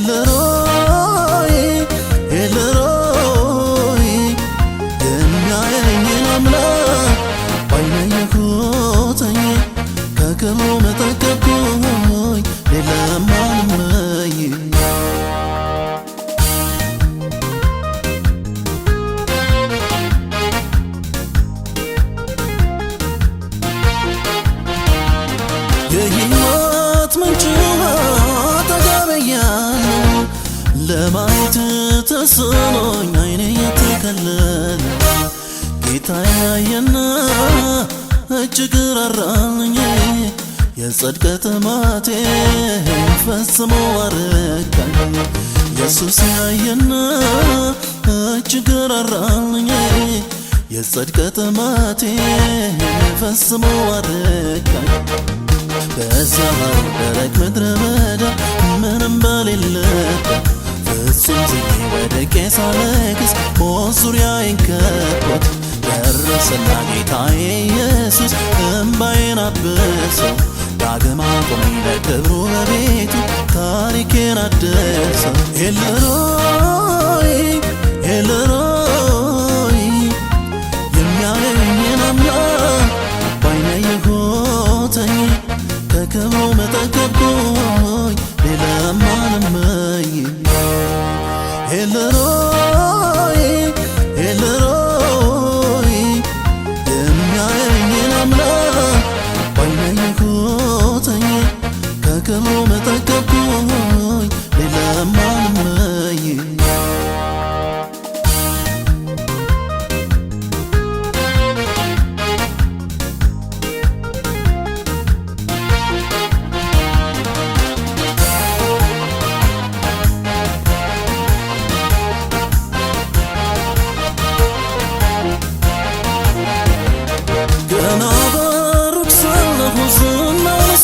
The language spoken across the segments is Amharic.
ኤልሮይ ኤልሮይ የሚያየኝን አምላክ ባይኔ ያየሁትኝ ከክብሩ መጠገብኩኝ ሌላም አልመኝ የሕይወት ምንጭ አጠገቤ ያለው ለማየት ተስኖኝ ዓይኔ የተከለለ ጌታዬ ያየና እጅግ ራራልኝ የጽድቅ ጥማቴን ፈጽሞ አረካኝ ኢየሱስ ያየና እጅግ ራራልኝ የጽድቅ ጥማቴን ፈጽሞ አረካኝ በዚያ ደረቅ ምድረ በዳ ምንም በሌለበት ፍጹም ዝዬ ወድቄ ሳለቅስ ሞት ዙሪያዬን ከቦት ደረሰና ጌታዬ ኢየሱስ እንባዬን አበሰው ዳግም አቆመኝ ለክብሩ በቤቱ ታሪኬን አደሰው ኤልሮይ ኤልሮይ የሚያየኝን አምላክ ባይኔ ያየሁትኝ ከክብሩ መጠገብኩኝ ሌላም አልመኝ ኤልሮይ ኤልሮይ የሚያየኝን አምላክ ባይኔ ያየሁትኝ ከክብሩ መጠገብኩኝ ሌላም አልመኝ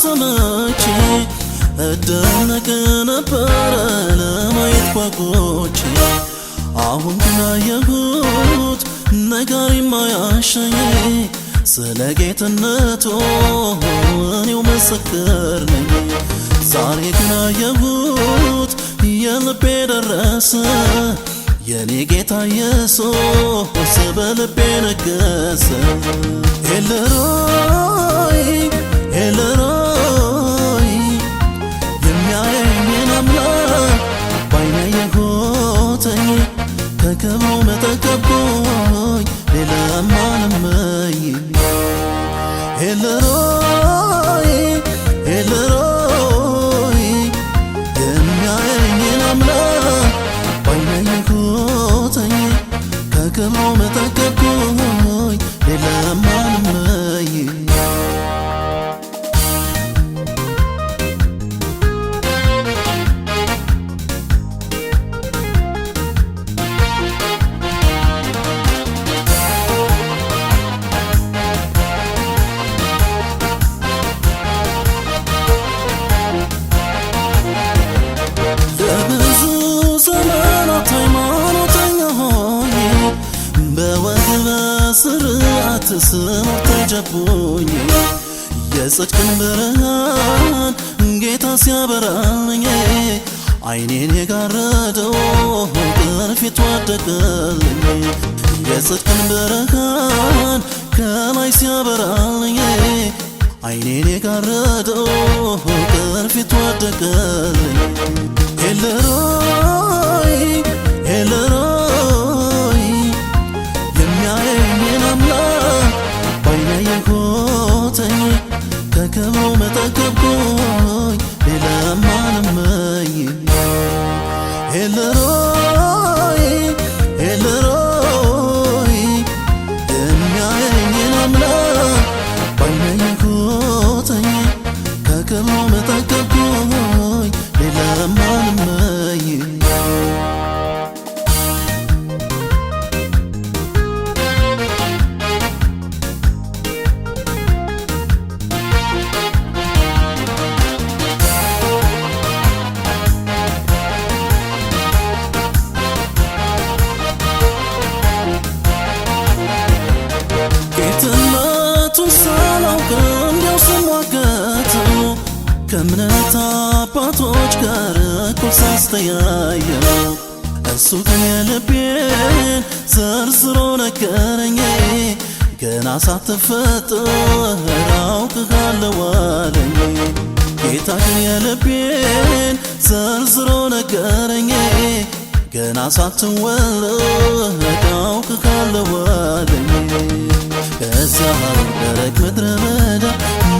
ሰምቼ እደነቅ ነበረ ለማየት ጓጉቼ አሁን ግን አየሁት ነጋሪም አያሻኝ ስለ ጌትነቱ እኔው ምስክር ነኝ ዛሬ ግን አየሁት የልቤ ደረሰ የኔ ጌታ ኢየሱስ በልቤ ነገሰ ኤልሮይ ኤልሮይ የሚያየኝን አምላክ ባይኔ ያየሁትኝ ከክብሩ መጠገብኩኝ ሌላም አልመኝ ኤልሮይ ኤልሮይ የሚያየኝን አምላክ ባይኔ ያየሁትኝ ከክብሩ መጠገብኩኝ ሌላም አልመኝ ስርዓት ስኖር ተጀቡኝ የጽድቅን ብርሃን ጌታ ሲያበራልኝ ዓይኔን የጋረደው ቅርፊቱ ወደቀልኝ የጽድቅን ብርሃን ከላይ ሲያበራልኝ ዓይኔን የጋረደው ቅርፊቱ ወደቀልኝ ኤልሮይ ኤልሮይ የሚያየኝን አምላክ ባይኔ ያየሁትኝ ከክብሩ መጠገብኩኝ ሌላም አልመኝ ኤልሮይ ኤልሮይ የሚያየኝን አምላክ ባይኔ ያየሁትኝ ከክብሩ መጠገብኩኝ ሌላም አልመኝ ከእምነት አባቶች ጋር ሳስተያየው እሱ ግን የልቤን ዘርዝሮ ነገረኝ ገና ሳትፈጠር አውቅሃለሁ አለኝ ጌታ ግን የልቤን ዘርዝሮ ነገረኝ ገና ሳትወለድ አውቅሃለሁ አለኝ ከዚያ ደረቅ ምድረ በዳ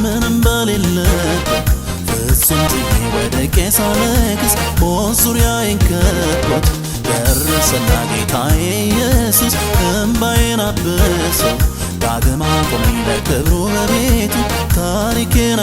ምንም በሌለበት ፍጹም ጥዬ ወድቄ ሳለቅስ ዙሪያዬን ከቦት ደረሰና ጌታዬ ኢየሱስ እንባዬን አበሰው ዳግም አቆመኝ ለክብሩ በቤቱ ታሪኬን